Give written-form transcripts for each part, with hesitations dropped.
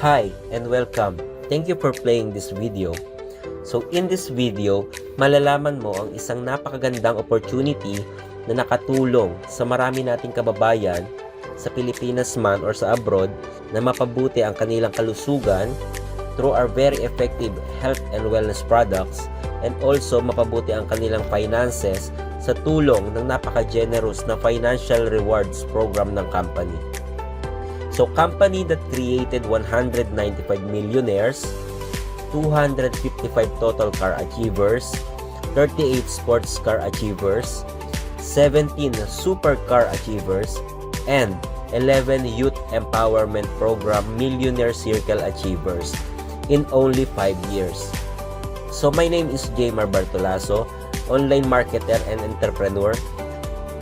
Hi and welcome. Thank you for playing this video. So in this video, malalaman mo ang isang napakagandang opportunity na nakatulong sa marami nating kababayan sa Pilipinas man or sa abroad na mapabuti ang kanilang kalusugan through our very effective health and wellness products, and also mapabuti ang kanilang finances sa tulong ng napaka-generous na financial rewards program ng company. So, company that created 195 millionaires, 255 total car achievers, 38 sports car achievers, 17 supercar achievers, and 11 youth empowerment program millionaire circle achievers in only 5 years. So, my name is Jaymar Bartolaso, online marketer and entrepreneur,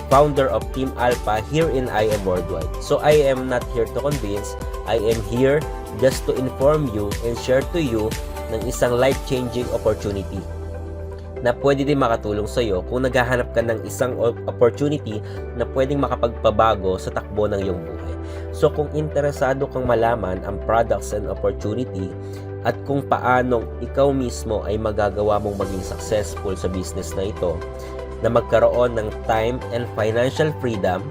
founder of Team Alpha here in IM Worldwide. So I am not here to convince, I am here just to inform you and share to you ng isang life-changing opportunity na pwede din makatulong sa iyo kung naghahanap ka ng isang opportunity na pwedeng makapagpabago sa takbo ng iyong buhay. So kung interesado kang malaman ang products and opportunity at kung paanong ikaw mismo ay magagawa mong maging successful sa business na ito, na magkaroon ng time and financial freedom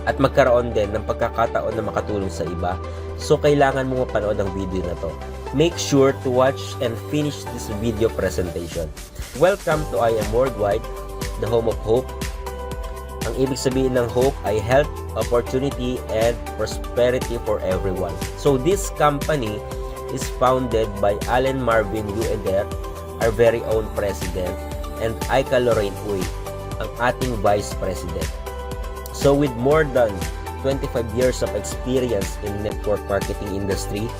at magkaroon din ng pagkakataon na makatulong sa iba, so kailangan mo mapanood ang video na to. Make sure to watch and finish this video presentation. Welcome to IM Worldwide, the home of hope. Ang ibig sabihin ng hope ay health, opportunity, and prosperity for everyone. So this company is founded by Allen Marvin Ueder, our very own president, and Aika Lorraine Uy, ang ating Vice President. So with more than 25 years of experience in network marketing industry,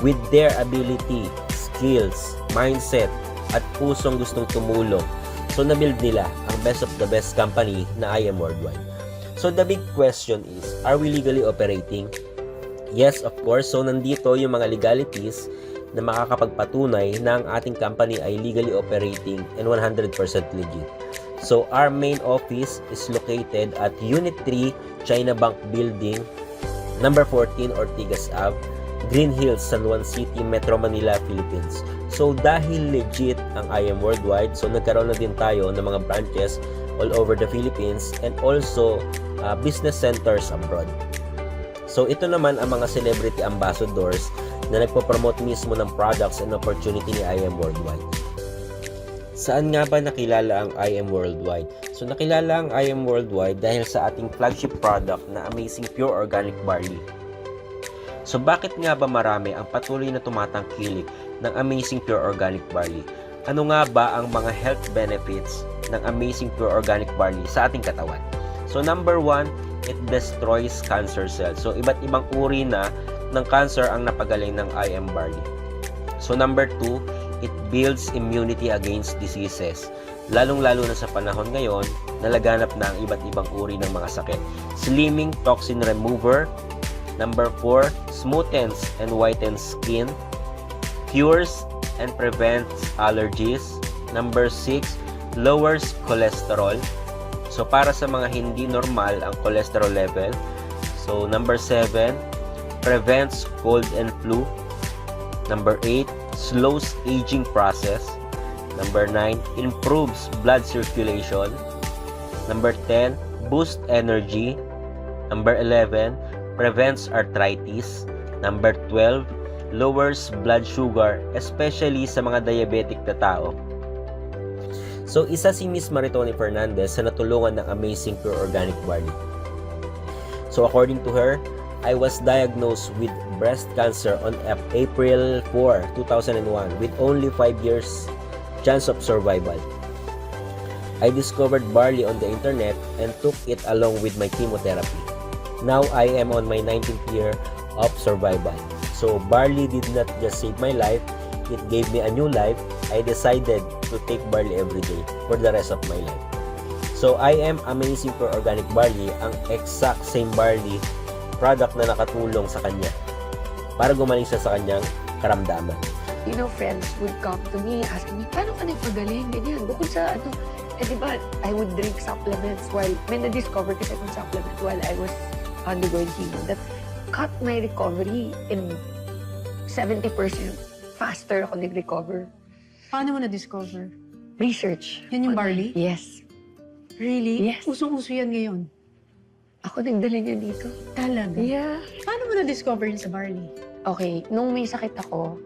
with their ability, skills, mindset, at pusong gustong tumulong, so nabuild nila ang best of the best company na IM Worldwide. So the big question is, are we legally operating? Yes, of course. So nandito yung mga legalities na makakapagpatunay na ang ating company ay legally operating and 100% legit. So, our main office is located at Unit 3, China Bank Building, number 14, Ortigas Ave, Green Hills, San Juan City, Metro Manila, Philippines. So, dahil legit ang IM Worldwide, so nagkaroon na din tayo ng mga branches all over the Philippines and also business centers abroad. So, ito naman ang mga celebrity ambassadors na nagpo-promote mismo ng products and opportunity ni IM Worldwide. Saan nga ba nakilala ang IM Worldwide? So nakilala ang IM Worldwide dahil sa ating flagship product na Amazing Pure Organic Barley. So bakit nga ba marami ang patuloy na tumatangkilik ng Amazing Pure Organic Barley? Ano nga ba ang mga health benefits ng Amazing Pure Organic Barley sa ating katawan? So number 1, it destroys cancer cells. So iba't ibang uri na ng cancer ang napagaling ng IM Barley. So number 2, it builds immunity against diseases. Lalong-lalo na sa panahon ngayon na laganap na ang iba't ibang uri ng mga sakit. Slimming toxin remover. Number 4, smoothens and whitens skin. Cures and prevents allergies. Number 6, lowers cholesterol. So para sa mga hindi normal ang cholesterol level. So number 7, prevents cold and flu. Number 8, slows aging process. Number 9, improves blood circulation. Number 10, boosts energy. Number 11, prevents arthritis. Number 12, lowers blood sugar, especially sa mga diabetic na tao. So, isa si Miss Maritoni Fernandez sa natulungan ng Amazing Pure Organic Barley. So, according to her, I was diagnosed with breast cancer on April 4, 2001 with only 5 years chance of survival. I discovered barley on the internet and took it along with my chemotherapy. Now I am on my 19th year of survival. So barley did not just save my life, it gave me a new life. I decided to take barley every day for the rest of my life. So I am Amazing Pure Organic Barley, ang exact same barley product na nakatulong sa kanya para gumaling siya sa kanyang karamdaman. You know, friends would come to me asking me, paano ka nagpagaling? Ganyan. Bukod sa diba, I would drink supplements while, may na-discover kasi akong supplement while I was undergoing chemo that cut my recovery in 70% faster ako nag-recover. Paano mo na-discover? Research. Yan yung barley? Yes. Really? Yes. Usong-uso yan ngayon. Ako nagdala niya dito. Talaga? Yeah. Paano mo na-discover yun sa barley? Okay, nung may sakit ako,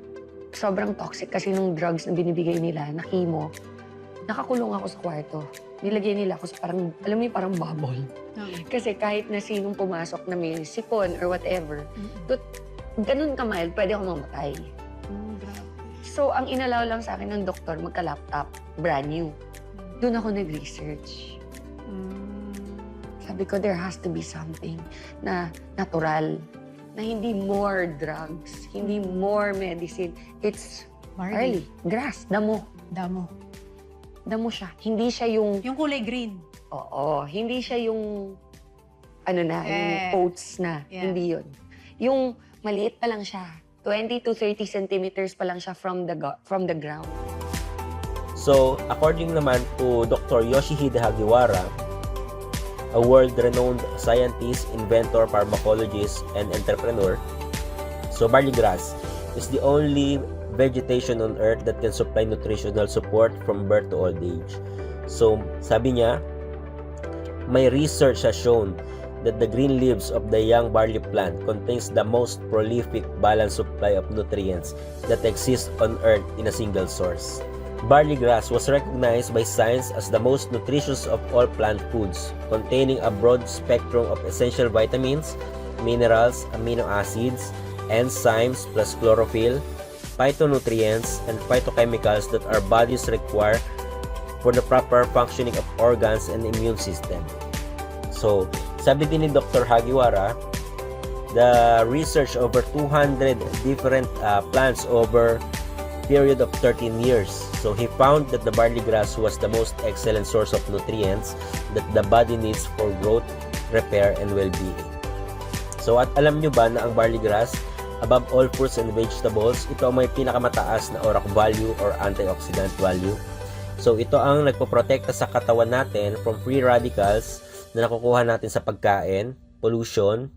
sobrang toxic kasi nung drugs na binibigay nila, na chemo, nakakulong ako sa kwarto. Nilagyan nila ako sa parang, alam mo yung parang bubble. Okay. Kasi kahit na sinong pumasok na may sipon or whatever, ganun ka mild, pwede ako mamatay. Grabe. So, ang inalaw lang sa akin ng doktor, magka-laptop, brand new. Doon ako nag-research. Sabi ko, there has to be something na natural, na hindi more drugs, hindi more medicine. It's barley, grass, damo. Damo. Damo siya. Hindi siya yung, Yung kulay green. oo, hindi siya yung, ano na, yung Yes. oats na. Yeah. Hindi yun. Yung maliit pa lang siya. 20 to 30 centimeters pa lang siya from the ground. So, according naman to Dr. Yoshihide Hagiwara, a world-renowned scientist, inventor, pharmacologist, and entrepreneur, so barley grass is the only vegetation on earth that can supply nutritional support from birth to old age. So, sabi niya, may research has shown that the green leaves of the young barley plant contains the most prolific balanced supply of nutrients that exist on earth in a single source. Barley grass was recognized by science as the most nutritious of all plant foods, containing a broad spectrum of essential vitamins, minerals, amino acids, enzymes plus chlorophyll, phytonutrients, and phytochemicals that our bodies require for the proper functioning of organs and immune system. So, sabi din ni Dr. Hagiwara, the research over 200 different plants over period of 13 years. So, he found that the barley grass was the most excellent source of nutrients that the body needs for growth, repair, and well-being. So, at alam nyo ba na ang barley grass, above all fruits and vegetables, ito ang may pinakamataas na ORAC value or antioxidant value. So, ito ang nagpoprotekta sa katawan natin from free radicals na nakukuha natin sa pagkain, pollution,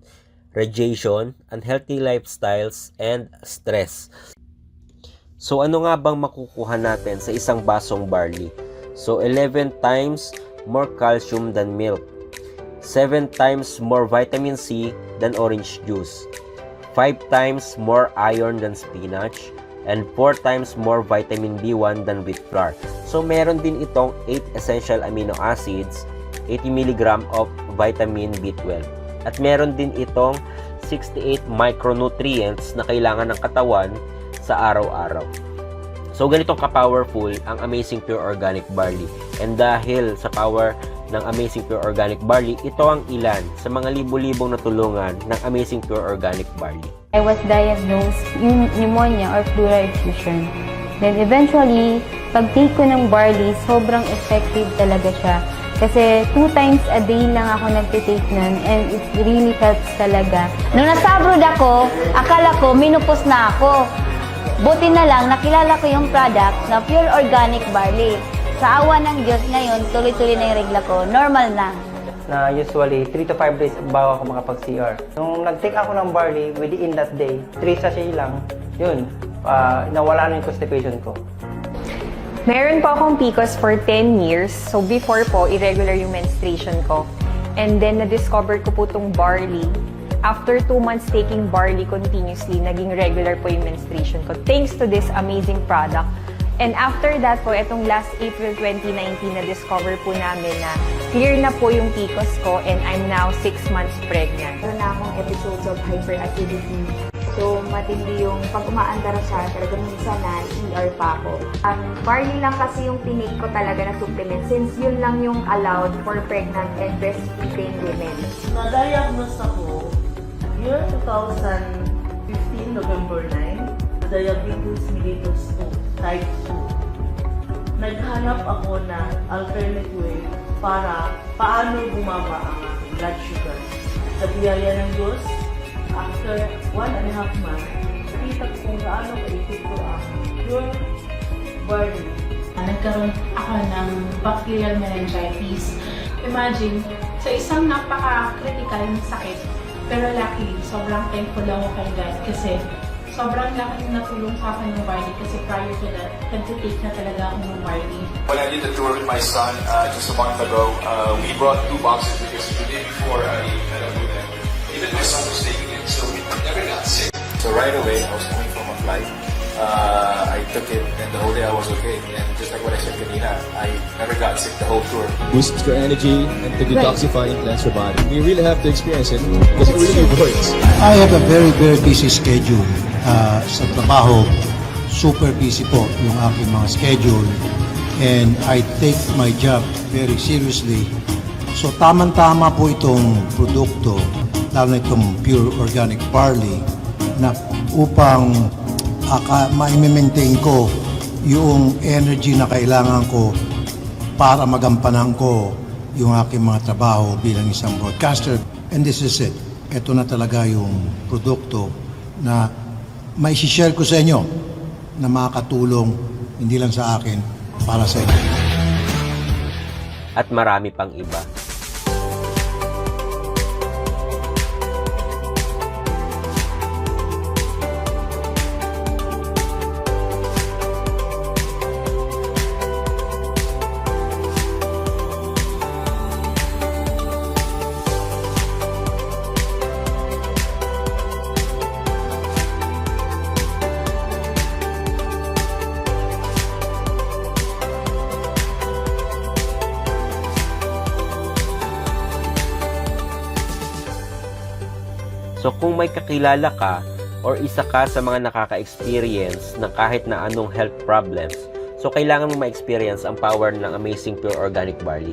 radiation, unhealthy lifestyles, and stress. So, ano nga bang makukuha natin sa isang basong barley? So, 11 times more calcium than milk, 7 times more vitamin C than orange juice, 5 times more iron than spinach, and 4 times more vitamin B1 than wheat flour. So, meron din itong 8 essential amino acids, 80 mg of vitamin B12. At meron din itong 68 micronutrients na kailangan ng katawan sa araw-araw. So, ganitong ka-powerful ang Amazing Pure Organic Barley. And dahil sa power ng Amazing Pure Organic Barley, ito ang ilan sa mga libo-libong natulungan ng Amazing Pure Organic Barley. I was diagnosed pneumonia or pleural effusion. Then eventually, pag-take ko ng barley, sobrang effective talaga siya. Kasi 2 times a day lang ako nagtitake nun and it really helps talaga. Nung nasa abroad ako, akala ko minupos na ako. Buti na lang, nakilala ko yung product na Pure Organic Barley. Sa awa ng Diyos ngayon, tuloy-tuloy na yung regla ko. Normal na. Na usually 3 to 5 days bago ako makapag-CR. Nung nag-take ako ng barley, within that day, 3 sachet lang, yun, nawala na yung constipation ko. Meron po akong PCOS for 10 years. So before po, irregular yung menstruation ko. And then na-discover ko po itong barley. After 2 months taking barley continuously, naging regular po yung menstruation ko. Thanks to this amazing product. And after that po, itong last April 2019, na-discover po namin na clear na po yung PCOS ko and I'm now 6 months pregnant. Meron na akong episodes of hyperactivity. So, matindi yung pag umaandar siya, talaga minsan na ER pa ako. Barley lang kasi yung tinake ko talaga na supplement since yun lang yung allowed for pregnant and breastfeeding women. Na-diagnose ako year 2015, November 9, diabetes mellitus 2, type 2. Naghanap ako ng alternate way para paano bumaba ang aking blood sugar. Sa biyaya ng Diyos, after 1.5 months, nakita ko kung gaano ka-epekto ang pure barley. Nagkaroon ako ng bacterial meningitis. Imagine, sa isang napaka-critical na sakit, pero luckily, sobrang thankful ako kay God kasi sobrang laking natulong sa akin ng barley kasi prior to that, nag-take na talaga ako ng barley. When I did the tour with my son just a month ago, we brought 2 boxes because the day before I met up with them, even my son was taking it, so we never got sick. So right away, I was coming from a flight. I took it, and the whole day I was okay. And just like what I said kanina, I never got sick the whole tour. Boosts your energy and to detoxify and cleanse your body. You really have to experience it because it really works. I have a very busy schedule sa trabaho. Super busy po yung aking mga schedule. And I take my job very seriously. So tamang-tama po itong produkto, lalo na itong pure organic barley, na upang ma-maintain ko yung energy na kailangan ko para magampanan ko yung aking mga trabaho bilang isang broadcaster. And this is it. Ito na talaga yung produkto na may share ko sa inyo na makakatulong hindi lang sa akin, para sa inyo. At marami pang iba. So kung may kakilala ka or isa ka sa mga nakaka-experience ng kahit na anong health problems, so kailangan mo ma-experience ang power ng Amazing Pure Organic Barley.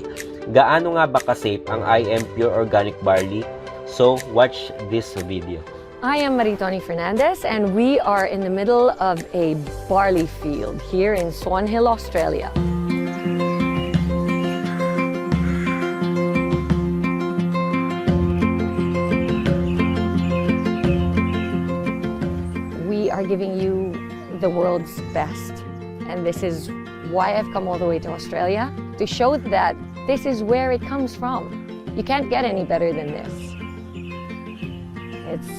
Gaano nga ba ka-safe ang I Am Pure Organic Barley? So watch this video. I am Maritoni Fernandez and we are in the middle of a barley field here in Swan Hill, Australia. We are giving you the world's best, and this is why I've come all the way to Australia, to show that this is where it comes from. You can't get any better than this. It's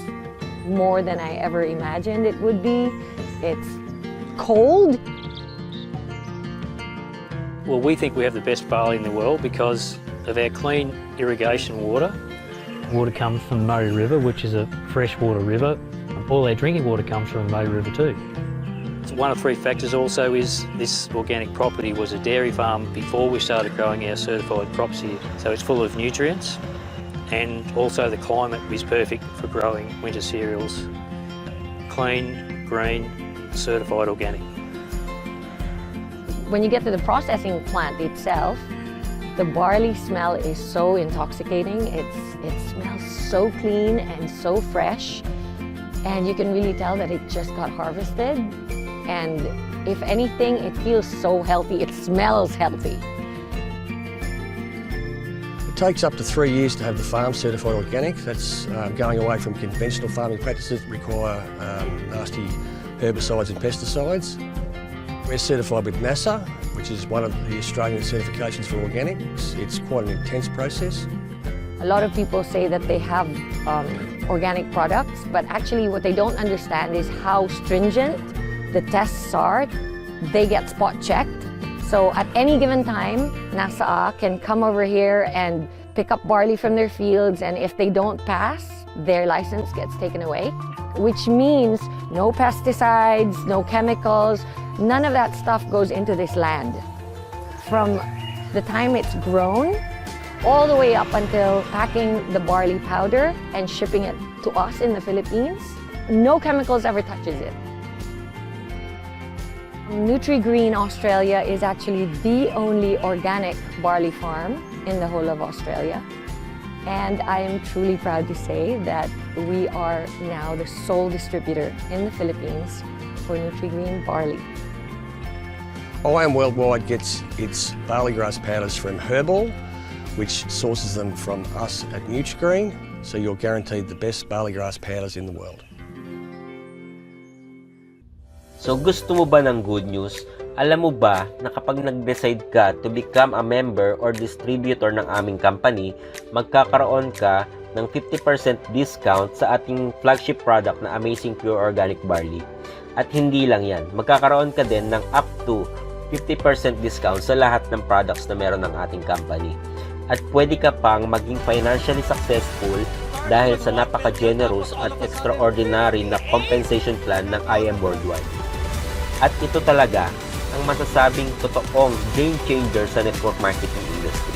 more than I ever imagined it would be. It's cold. Well, we think we have the best barley in the world because of our clean irrigation water. Water comes from the Murray River, which is a freshwater river. All our drinking water comes from the Murray River too. So one of 3 factors also is this organic property was a dairy farm before we started growing our certified crops here. So it's full of nutrients, and also the climate is perfect for growing winter cereals. Clean, green, certified organic. When you get to the processing plant itself, the barley smell is so intoxicating. It smells so clean and so fresh. And you can really tell that it just got harvested. And if anything, it feels so healthy. It smells healthy. It takes up to 3 years to have the farm certified organic. That's going away from conventional farming practices that require nasty herbicides and pesticides. We're certified with NASA, which is one of the Australian certifications for organic. It's quite an intense process. A lot of people say that they have organic products, but actually what they don't understand is how stringent the tests are. They get spot checked. So at any given time, NASA can come over here and pick up barley from their fields, and if they don't pass, their license gets taken away, which means no pesticides, no chemicals, none of that stuff goes into this land. From the time it's grown, all the way up until packing the barley powder and shipping it to us in the Philippines, no chemicals ever touches it. Nutri-Green Australia is actually the only organic barley farm in the whole of Australia. And I am truly proud to say that we are now the sole distributor in the Philippines for Nutri-Green barley. I Am Worldwide gets its barley grass powders from Herbal, which sources them from us at Nutri-Green, so you're guaranteed the best barley grass powders in the world. So gusto mo ba ng good news? Alam mo ba na kapag nag-decide ka to become a member or distributor ng aming company, magkakaroon ka ng 50% discount sa ating flagship product na Amazing Pure Organic Barley. At hindi lang yan, magkakaroon ka din ng up to 50% discount sa lahat ng products na meron ng ating company. At pwede ka pang maging financially successful dahil sa napaka-generous at extraordinary na compensation plan ng IM Worldwide. At ito talaga ang masasabing totoong game changer sa network marketing industry.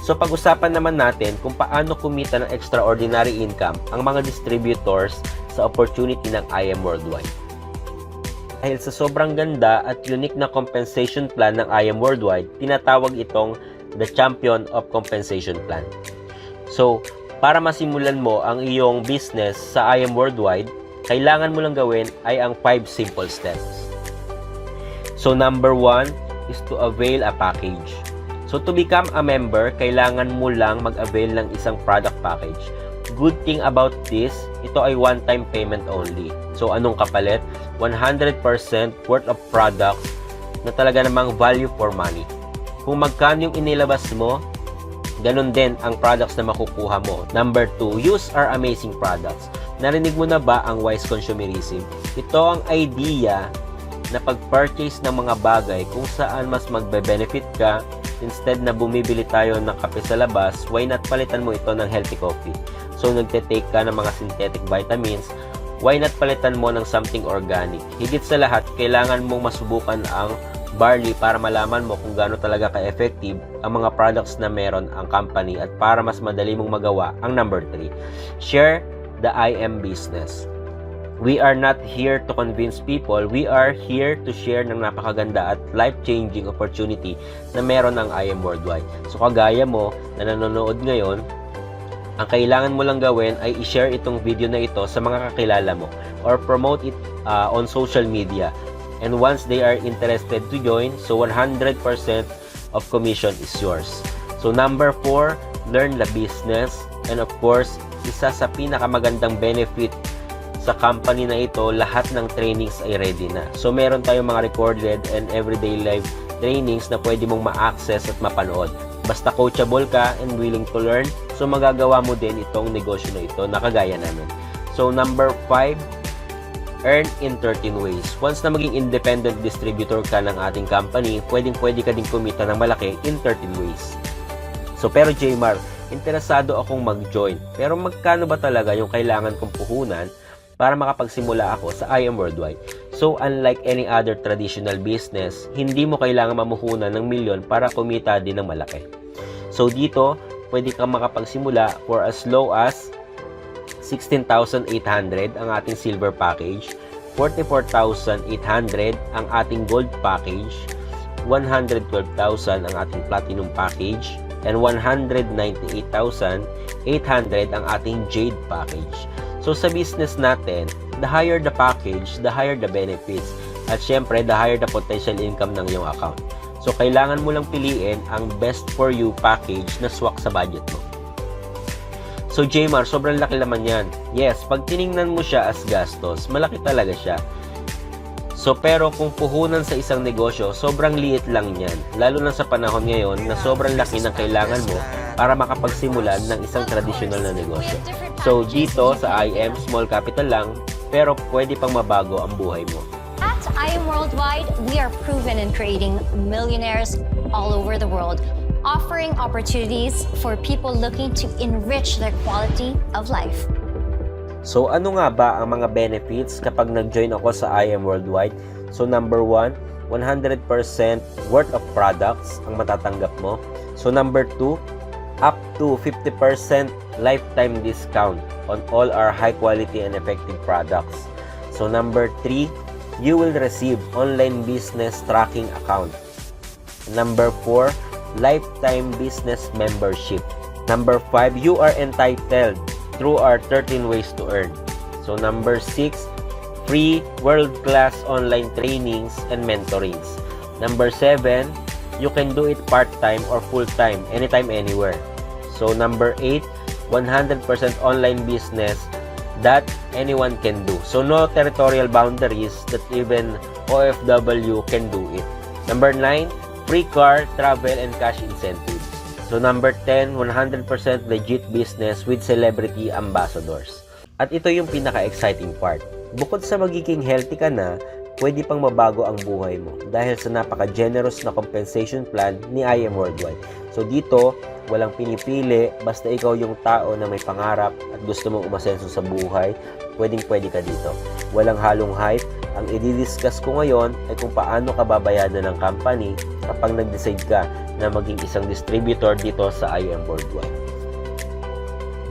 So pag-usapan naman natin kung paano kumita ng extraordinary income ang mga distributors sa opportunity ng IM Worldwide. Dahil sa sobrang ganda at unique na compensation plan ng IM Worldwide, tinatawag itong the Champion of Compensation Plan. So, para masimulan mo ang iyong business sa IM Worldwide, kailangan mo lang gawin ay ang 5 simple steps. So, number 1 is to avail a package. So, to become a member, kailangan mo lang mag-avail ng isang product package. Good thing about this, ito ay one-time payment only. So, anong kapalit? 100% worth of products na talaga namang value for money. Kung magkano yung inilabas mo, ganun din ang products na makukuha mo. Number 2, use our amazing products. Narinig mo na ba ang wise consumerism? Ito ang idea na pag-purchase ng mga bagay kung saan mas magbe-benefit ka. Instead na bumibili tayo ng kape sa labas, why not palitan mo ito ng healthy coffee? So, nagte-take ka ng mga synthetic vitamins, why not palitan mo ng something organic? Higit sa lahat, kailangan mong masubukan ang barley para malaman mo kung gaano talaga ka-effective ang mga products na meron ang company at para mas madali mong magawa ang number 3. Share the IM business. We are not here to convince people. We are here to share ng napakaganda at life-changing opportunity na meron ang IM Worldwide. So kagaya mo na nanonood ngayon, ang kailangan mo lang gawin ay i-share itong video na ito sa mga kakilala mo or promote it on social media. And once they are interested to join, so 100% of commission is yours. So number 4, learn the business. And of course, isa sa pinakamagandang benefit sa company na ito, lahat ng trainings ay ready na. So meron tayong mga recorded and everyday live trainings na pwede mong ma-access at mapanood. Basta coachable ka and willing to learn, so magagawa mo din itong negosyo na ito na kagaya namin. So number 5, earn in 13 ways. Once na maging independent distributor ka ng ating company, pwede ka din kumita ng malaki in 13 ways. So pero Jmar, interesado akong mag-join. Pero magkano ba talaga yung kailangan kong puhunan para makapagsimula ako sa IM Worldwide? So unlike any other traditional business, hindi mo kailangan mamuhunan ng milyon para kumita din ng malaki. So dito, pwede kang makapagsimula for as low as 16,800 ang ating silver package, 44,800 ang ating gold package, 112,000 ang ating platinum package, and 198,800 ang ating jade package. So sa business natin, the higher the package, the higher the benefits. At syempre, the higher the potential income ng iyong account. So kailangan mo lang piliin ang best for you package na swak sa budget mo. So Jmar, sobrang laki naman yan. Yes, pag tiningnan mo siya as gastos, malaki talaga siya. So pero kung puhunan sa isang negosyo, sobrang liit lang yan. Lalo na sa panahon ngayon na sobrang laki ng kailangan mo para makapagsimulan ng isang traditional na negosyo. So dito sa IM, small capital lang, pero pwede pang mabago ang buhay mo. At IM Worldwide, we are proven in creating millionaires all over the world, offering opportunities for people looking to enrich their quality of life. So ano nga ba ang mga benefits kapag nag-join ako sa IM Worldwide? So number 1, 100% worth of products ang matatanggap mo. So number 2, up to 50% lifetime discount on all our high quality and effective products. So number 3, you will receive online business tracking account. Number 4, lifetime business membership. Number 5, you are entitled through our 13 ways to earn. So number 6, free world-class online trainings and mentorings. Number 7, you can do it part-time or full-time, anytime, anywhere. So number 8, 100% online business that anyone can do. So no territorial boundaries, that even OFW can do it. Number 9, free car, travel, and cash incentives. So number 10, 100% legit business with celebrity ambassadors. At ito yung pinaka-exciting part. Bukod sa magiging healthy ka na, pwede pang mabago ang buhay mo dahil sa napaka-generous na compensation plan ni IM Worldwide. So dito, walang pinipili, basta ikaw yung tao na may pangarap at gusto mong umasenso sa buhay, pwedeng-pwede ka dito. Walang halong hype, ang i-discuss ko ngayon ay kung paano ka babayadan ng company kapag nag-decide ka na maging isang distributor dito sa IM Worldwide.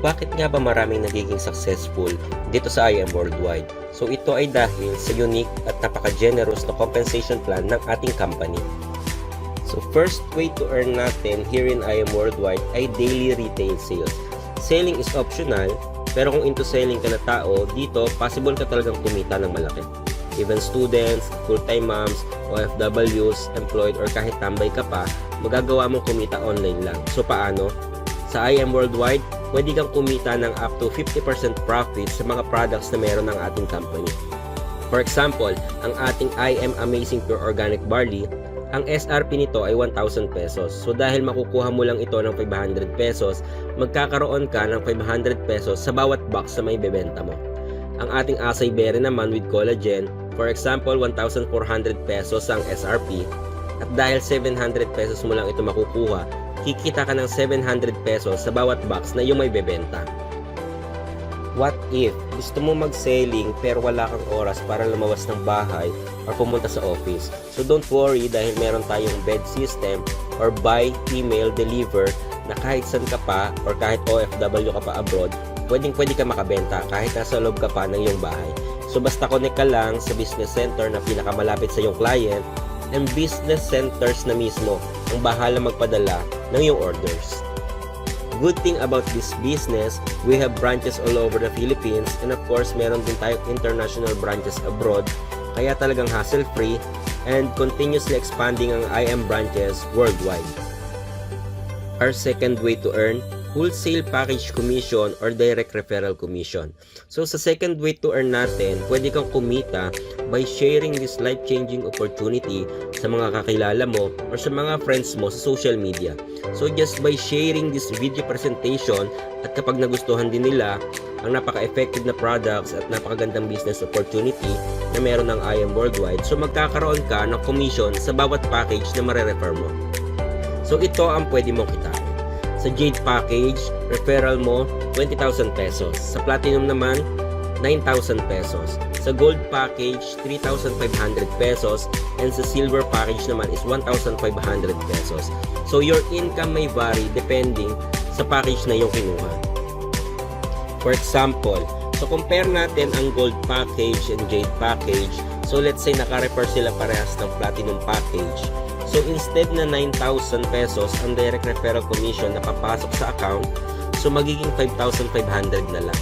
Bakit nga ba maraming nagiging successful dito sa IM Worldwide? So ito ay dahil sa unique at napaka-generous na compensation plan ng ating company. So first way to earn natin here in IM Worldwide ay daily retail sales. Selling is optional, pero kung into selling ka na tao, dito possible ka talagang kumita ng malaki. Even students, full-time moms, OFWs, employed or kahit tambay ka pa, magagawa mong kumita online lang. So paano? Sa IM Worldwide, pwede kang kumita ng up to 50% profit sa mga products na meron ng ating company. For example, ang ating IM Amazing Pure Organic Barley, ang SRP nito ay 1,000 pesos. So dahil makukuha mo lang ito ng 500 pesos, magkakaroon ka ng 500 pesos sa bawat box na may bebenta mo. Ang ating Acai Berry naman with collagen, for example, 1,400 pesos ang SRP. At dahil 700 pesos mo lang ito makukuha, kikita ka ng 700 pesos sa bawat box na yung may bebenta. What if gusto mo mag-selling pero wala kang oras para lumawas ng bahay or pumunta sa office? So don't worry dahil meron tayong bed system or buy, email, deliver na kahit saan ka pa or kahit OFW ka pa abroad, pwedeng-pwede ka makabenta kahit nasa loob ka pa ng iyong bahay. So basta connect ka lang sa business center na pinakamalapit sa iyong client and business centers na mismo ang bahala magpadala ng iyong orders. Good thing about this business, we have branches all over the Philippines and of course meron din tayong international branches abroad kaya talagang hassle-free and continuously expanding ang IM branches worldwide. Our second way to earn, wholesale package commission or direct referral commission. So sa second way to earn natin, pwede kang kumita by sharing this life-changing opportunity sa mga kakilala mo or sa mga friends mo sa social media. So just by sharing this video presentation at kapag nagustuhan din nila ang napaka-effective na products at napakagandang business opportunity na meron ng IM Worldwide, so magkakaroon ka ng commission sa bawat package na mare-refer mo. So ito ang pwede mong kitain. Sa Jade package, referral mo 20,000 pesos. Sa Platinum naman, 9,000 pesos. Sa Gold package, 3,500 pesos. And sa Silver package naman is 1,500 pesos. So your income may vary depending sa package na yung kinuha. For example, so compare natin ang Gold package and Jade package. So let's say naka-refer sila parehas ng Platinum package. So instead na 9,000 pesos ang direct referral commission na papasok sa account, so magiging 5,500 na lang.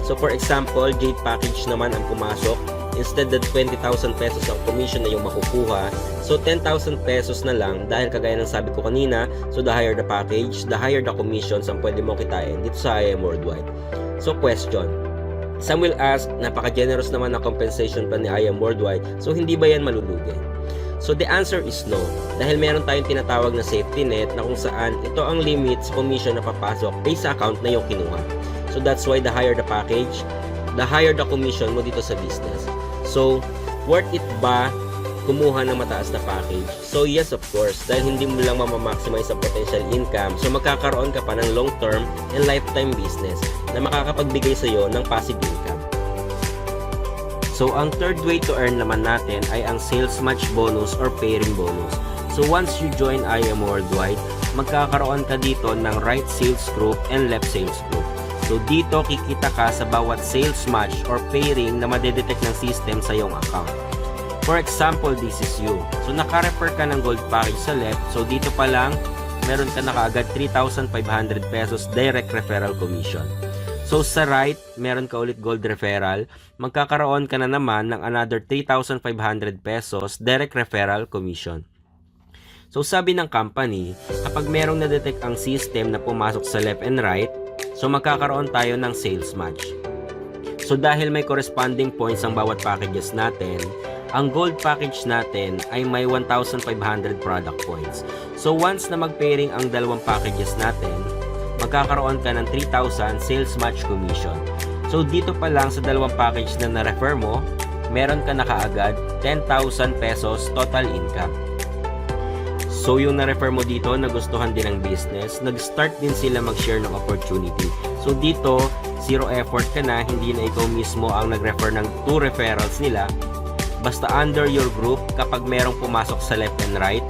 So for example, Jade package naman ang pumasok, instead that 20,000 pesos ang commission na yung makukuha, so 10,000 pesos na lang dahil kagaya ng sabi ko kanina, so the higher the package, the higher the commissions ang pwede mong kitain dito sa IM Worldwide. So question, some will ask, napaka-generous naman na compensation plan ni IM Worldwide, so hindi ba yan malulugi? So the answer is no, dahil meron tayong tinatawag na safety net na kung saan ito ang limit sa commission na papasok based sa account na yung kinuha. So that's why the higher the package, the higher the commission mo dito sa business. So worth it ba kumuha ng mataas na package? So yes, of course, dahil hindi mo lang mamamaximize ang potential income, so magkakaroon ka pa ng long-term and lifetime business na makakapagbigay sa iyo ng passive income. So, ang third way to earn naman natin ay ang sales match bonus or pairing bonus. So, once you join IM Worldwide, magkakaroon ka dito ng right sales group and left sales group. So, dito kikita ka sa bawat sales match or pairing na madedetect ng system sa iyong account. For example, this is you. So, naka-refer ka ng gold package sa left. So, dito pa lang, meron ka na kaagad 3,500 pesos direct referral commission. So sa right, meron ka ulit gold referral, magkakaroon ka na naman ng another 3,500 pesos direct referral commission. So sabi ng company, kapag merong na-detect ang system na pumasok sa left and right, so magkakaroon tayo ng sales match. So dahil may corresponding points ang bawat packages natin, ang gold package natin ay may 1,500 product points. So once na mag-pairing ang dalawang packages natin, magkakaroon ka ng 3,000 sales match commission. So dito pa lang sa dalawang package na na-refer mo, meron ka na kaagad 10,000 pesos total income. So yung na-refer mo dito, nagustuhan din ng business, nag-start din sila mag-share ng opportunity. So dito, zero effort ka na, hindi na ikaw mismo ang nag-refer ng 2 referrals nila. Basta under your group, kapag merong pumasok sa left and right,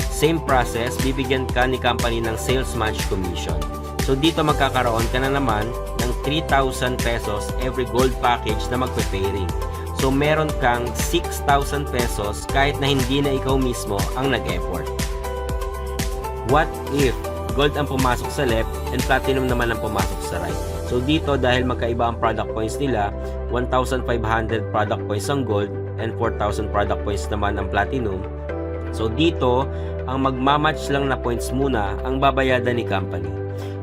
same process, bibigyan ka ni company ng sales match commission. So dito magkakaroon ka na naman ng 3,000 pesos every gold package na magpe-pairing. So meron kang 6,000 pesos kahit na hindi na ikaw mismo ang nag-effort. What if gold ang pumasok sa left and platinum naman ang pumasok sa right? So dito, dahil magkaiba ang product points nila, 1,500 product points ang gold and 4,000 product points naman ang platinum. So dito, ang magmamatch lang na points muna ang babayadan ni company.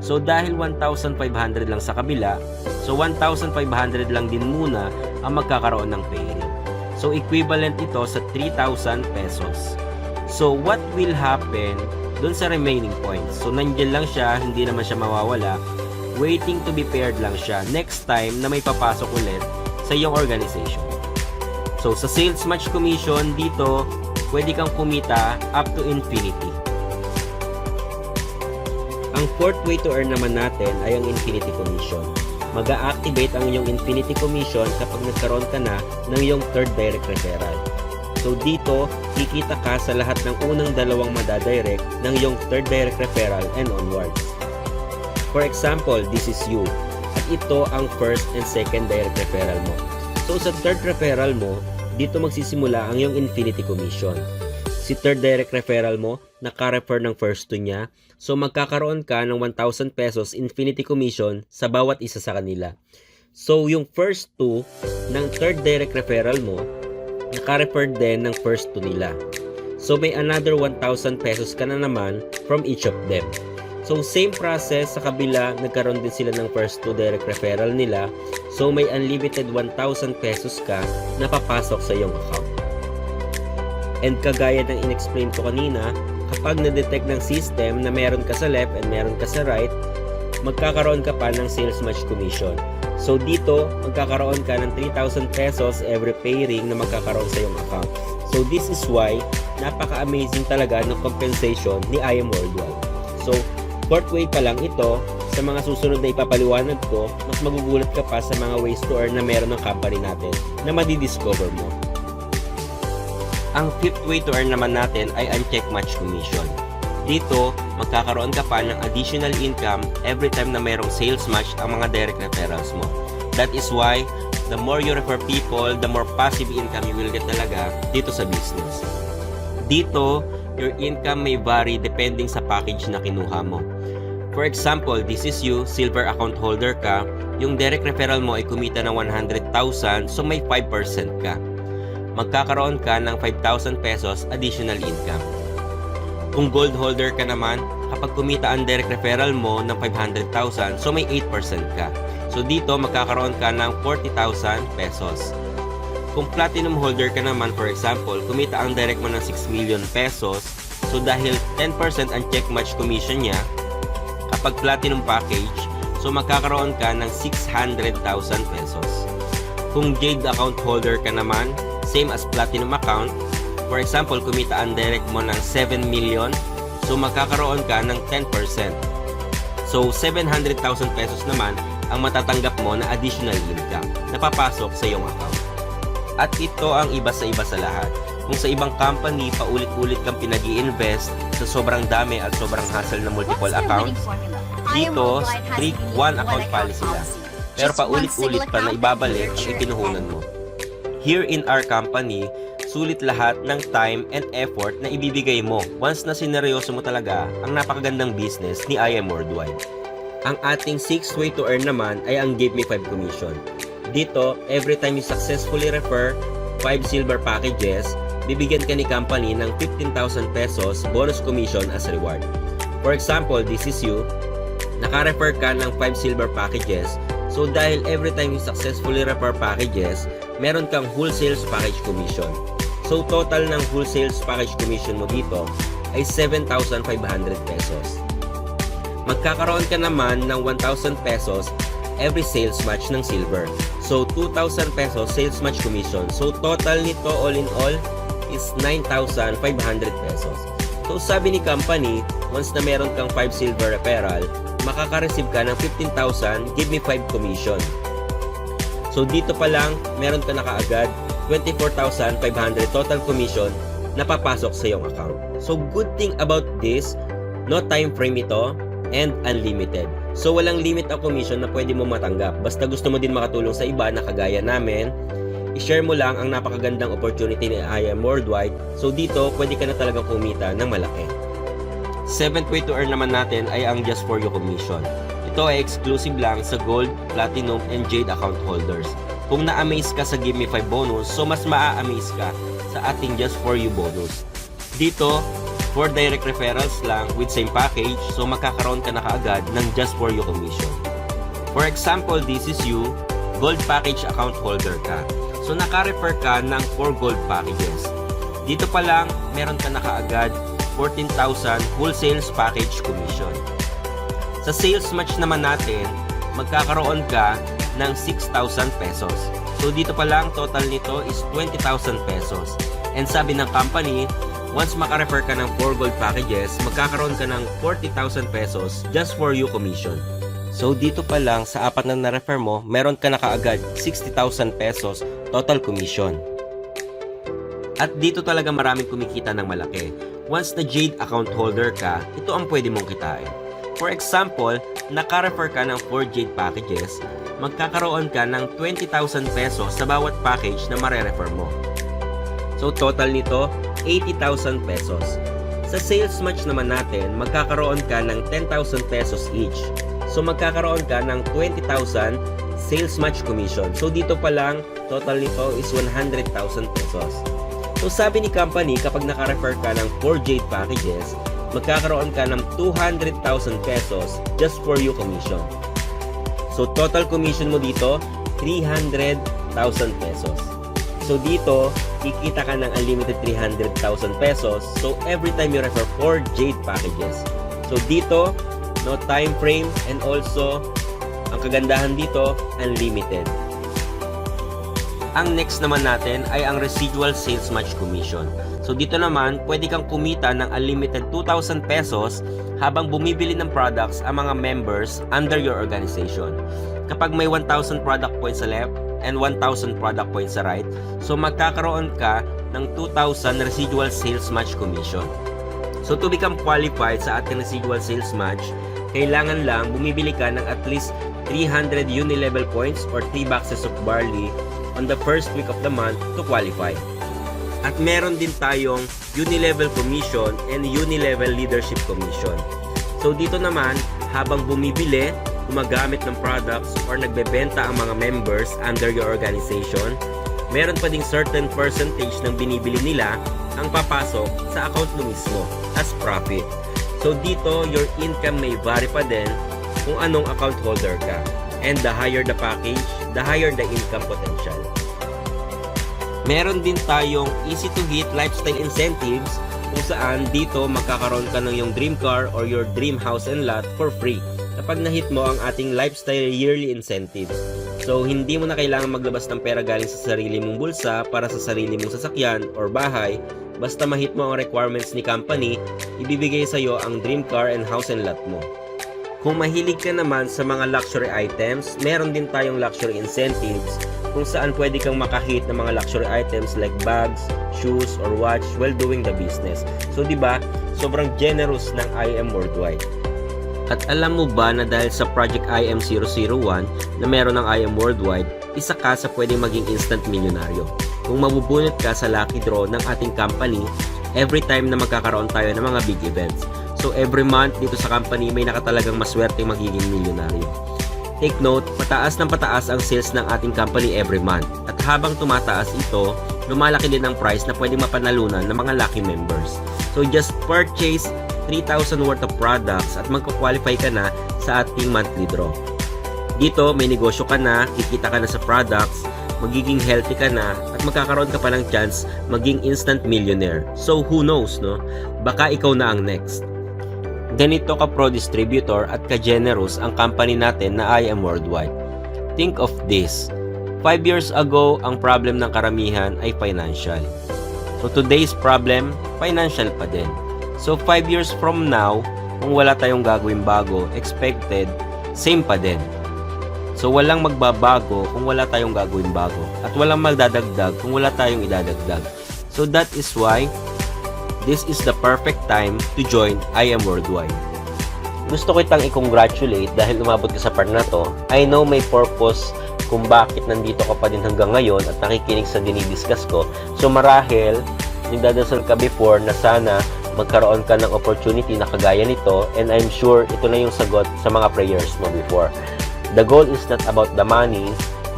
So dahil 1,500 lang sa kabila, so 1,500 lang din muna ang magkakaroon ng pairing. So equivalent ito sa 3,000 pesos. So what will happen dun sa remaining points? So nandiyan lang siya, hindi naman siya mawawala. Waiting to be paired lang siya next time na may papasok ulit sa iyong organization. So sa sales match commission dito, pwede kang kumita up to infinity. Ang fourth way to earn naman natin ay ang infinity commission. Mag-a-activate ang iyong infinity commission kapag nagkaroon ka na ng iyong third direct referral. So dito, kikita ka sa lahat ng unang dalawang madadirect ng iyong third direct referral and onwards. For example, this is you. At ito ang first and second direct referral mo. So sa third referral mo, dito magsisimula ang iyong infinity commission. Si third direct referral mo, naka-refer ng first to niya. So magkakaroon ka ng 1,000 pesos infinity commission sa bawat isa sa kanila. So yung first two ng third direct referral mo, naka-refer din ng first two nila. So may another 1,000 pesos ka na naman from each of them. So same process sa kabila, nagkaroon din sila ng first two direct referral nila. So may unlimited 1,000 pesos ka na papasok sa iyong account. And kagaya ng in-explain ko kanina, kapag na-detect ng system na meron ka sa left and meron ka sa right, magkakaroon ka pa ng sales match commission. So dito, magkakaroon ka ng 3,000 pesos every pairing na magkakaroon sa iyong account. So this is why, napaka-amazing talaga ng compensation ni I Am Worldwide. So, fourth way pa lang ito. Sa mga susunod na ipapaliwanag ko, mas magugulat ka pa sa mga ways to earn na meron ng company natin na madidiscover mo. Ang fifth way to earn naman natin ay unchecked match commission. Dito, magkakaroon ka pa ng additional income every time na mayroong sales match ang mga direct referrals mo. That is why, the more you refer people, the more passive income you will get talaga dito sa business. Dito, your income may vary depending sa package na kinuha mo. For example, this is you, silver account holder ka, yung direct referral mo ay kumita ng 100,000, so may 5% ka. Magkakaroon ka ng 5,000 pesos additional income. Kung gold holder ka naman, kapag kumita ang direct referral mo ng 500,000, so may 8% ka. So dito, magkakaroon ka ng 40,000 pesos. Kung platinum holder ka naman, for example, kumita ang direct mo ng 6 million pesos, so dahil 10% ang check match commission niya, kapag platinum package, so magkakaroon ka ng 600,000 pesos. Kung jade account holder ka naman, same as platinum account, for example, kumita ang direct mo ng 7 million, so magkakaroon ka ng 10%. So 700,000 pesos naman ang matatanggap mo na additional income na papasok sa iyong account. At ito ang iba sa lahat. Kung sa ibang company, paulit-ulit kang pinag-i-invest sa sobrang dami at sobrang hassle na multiple accounts, dito, strict one account policy lang. Pero paulit-ulit pa na ibabalik ang ipinuhunan mo. Here in our company, sulit lahat ng time and effort na ibibigay mo once na sineryoso mo talaga ang napakagandang business ni I Am Worldwide. Ang ating 6th way to earn naman ay ang Give Me 5 commission. Dito, every time you successfully refer 5 silver packages, bibigyan ka ni company ng 15,000 pesos bonus commission as reward. For example, this is you, naka-refer ka ng 5 silver packages, So dahil every time you successfully refer packages, meron kang wholesale package commission. So total ng wholesale package commission mo dito ay 7,500 pesos. Magkakaroon ka naman ng 1,000 pesos every sales match ng silver. So 2,000 pesos sales match commission. So total nito all in all is 9,500 pesos. So sabi ni company, once na meron kang 5 silver referral, makaka-receive ka ng 15,000, give me 5 commission. So dito pa lang, meron ka na kaagad 24,500 total commission na papasok sa iyong account. So good thing about this, no time frame ito and unlimited. So walang limit ang commission na pwede mo matanggap. Basta gusto mo din makatulong sa iba na kagaya namin, i-share mo lang ang napakagandang opportunity ni IM Worldwide. So dito, pwede ka na talagang kumita ng malaki. 7th way to earn naman natin ay ang Just For You commission. Ito ay exclusive lang sa Gold, Platinum, and Jade account holders. Kung na-amaze ka sa Give Me 5 bonus, so mas maa-amaze ka sa ating Just For You bonus. Dito, for direct referrals lang with same package, so magkakaroon ka na kaagad ng Just For You commission. For example, this is you, Gold package account holder ka. So naka-refer ka ng 4 gold packages. Dito pa lang, meron ka na kaagad 14,000 wholesale package commission. Sa sales match naman natin, magkakaroon ka ng 6,000 pesos. So dito pa lang, total nito is 20,000 pesos. And sabi ng company, once maka-refer ka ng 4 gold packages, magkakaroon ka ng 40,000 pesos Just For You commission. So dito pa lang sa 4 na na-refer mo, meron ka na kaagad 60,000 pesos total commission. At dito talaga maraming kumikita ng malaki. Once na Jade account holder ka, ito ang pwede mong kitain. For example, naka-refer ka ng 4 Jade packages, magkakaroon ka ng 20,000 pesos sa bawat package na mare-refer mo. So total nito, 80,000 pesos. Sa sales match naman natin, magkakaroon ka ng 10,000 pesos each. So magkakaroon ka ng 20,000 sales match commission. So dito pa lang, total nito is 100,000 pesos. So sabi ni company, kapag naka-refer ka ng 4 Jade packages, magkakaroon ka ng 200,000 pesos Just For You commission. So total commission mo dito, 300,000 pesos. So dito, kikita ka ng unlimited 300,000 pesos. So every time you refer 4 Jade packages. So dito, no time frame, and also ang kagandahan dito, unlimited. Ang next naman natin ay ang residual sales match commission. So dito naman, pwede kang kumita ng unlimited 2,000 pesos habang bumibili ng products ang mga members under your organization. Kapag may 1,000 product points sa left and 1,000 product points sa right, so magkakaroon ka ng 2,000 residual sales match commission. So to become qualified sa ating residual sales match, kailangan lang bumibili ka ng at least 300 uni-level points or 3 boxes of barley on the first week of the month to qualify. At meron din tayong uni-level commission and uni-level leadership commission. So dito naman, habang bumibili, gumagamit ng products or nagbebenta ang mga members under your organization, meron pa ding certain percentage ng binibili nila ang papasok sa account mo mismo as profit. So dito, your income may vary pa din kung anong account holder ka. And the higher the package, the higher the income potential. Meron din tayong easy to hit lifestyle incentives kung saan dito magkakaroon ka ng yung dream car or your dream house and lot for free kapag na-hit mo ang ating lifestyle yearly incentives. So hindi mo na kailangan maglabas ng pera galing sa sarili mong bulsa para sa sarili mong sasakyan or bahay. Basta ma-hit mo ang requirements ni company, ibibigay sa iyo ang dream car and house and lot mo. Kung mahilig ka naman sa mga luxury items, meron din tayong luxury incentives kung saan pwede kang makahit ng mga luxury items like bags, shoes, or watch while doing the business. So diba, sobrang generous ng IM Worldwide. At alam mo ba na dahil sa Project IM001 na meron ng IM Worldwide, isa ka sa pwedeng maging instant milyonaryo. Kung mabubunot ka sa lucky draw ng ating company every time na magkakaroon tayo ng mga big events. So every month dito sa company may nakatalagang maswerte magiging milyonaryo. Take note, pataas ng pataas ang sales ng ating company every month. At habang tumataas ito, lumalaki din ang price na pwedeng mapanalunan ng mga lucky members. So just purchase 3,000 worth of products at magka-qualify ka na sa ating monthly draw. Dito, may negosyo ka na, kikita ka na sa products, magiging healthy ka na, at magkakaroon ka pa ng chance maging instant millionaire. So, who knows, no? Baka ikaw na ang next. Ganito ka pro-distributor at ka-generous ang company natin na I Am Worldwide. Think of this. 5 years ago, ang problem ng karamihan ay financial. So, today's problem, financial pa din. So, 5 years from now, kung wala tayong gagawin bago, expected, same pa din. So, walang magbabago kung wala tayong gagawin bago. At walang magdadagdag kung wala tayong idadagdag. So, that is why this is the perfect time to join I Am Worldwide. Gusto ko itang i-congratulate dahil umabot ka sa part na to. I know may purpose kung bakit nandito ka pa din hanggang ngayon at nakikinig sa dinidiscuss ko. So, marahil, nagdadasal ka before na sana magkaroon ka ng opportunity na kagaya nito, and I'm sure ito na yung sagot sa mga prayers mo before. The goal is not about the money,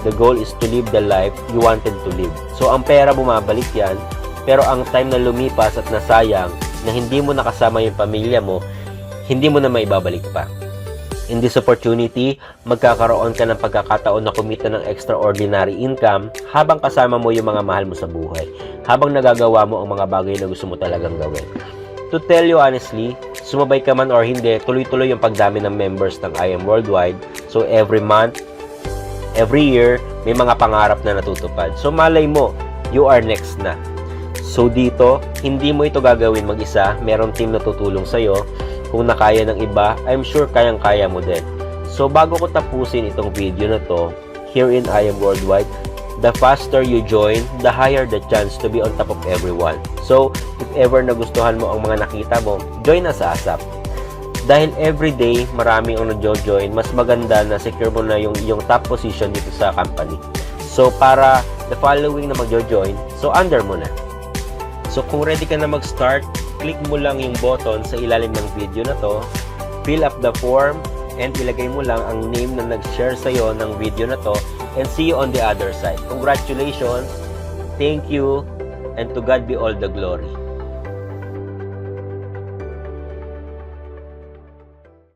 the goal is to live the life you wanted to live. So, ang pera bumabalik yan, pero ang time na lumipas at nasayang, na hindi mo nakasama yung pamilya mo, hindi mo na maibabalik pa. In this opportunity, magkakaroon ka ng pagkakataon na kumita ng extraordinary income habang kasama mo yung mga mahal mo sa buhay, habang nagagawa mo ang mga bagay na gusto mo talagang gawin. To tell you honestly, sumabay ka man or hindi, tuloy-tuloy yung pagdami ng members ng I Am Worldwide. So every month, every year, may mga pangarap na natutupad. So malay mo, you are next na. So dito, hindi mo ito gagawin mag-isa, merong team na tutulong sa'yo. Kung nakaya ng iba, I'm sure kayang-kaya mo din. So bago ko tapusin itong video na to, here in I Am Worldwide, the faster you join, the higher the chance to be on top of everyone. So, if ever nagustuhan mo ang mga nakita mo, join na sa ASAP. Dahil everyday, marami ang nag-join, mas maganda na secure mo na yung top position dito sa company. So, para the following na mag-join, so under mo na. So, kung ready ka na mag-start, click mo lang yung button sa ilalim ng video na to, fill up the form, and ilagay mo lang ang name na nag-share sa'yo ng video na to, and see you on the other side. Congratulations, thank you, and to God be all the glory.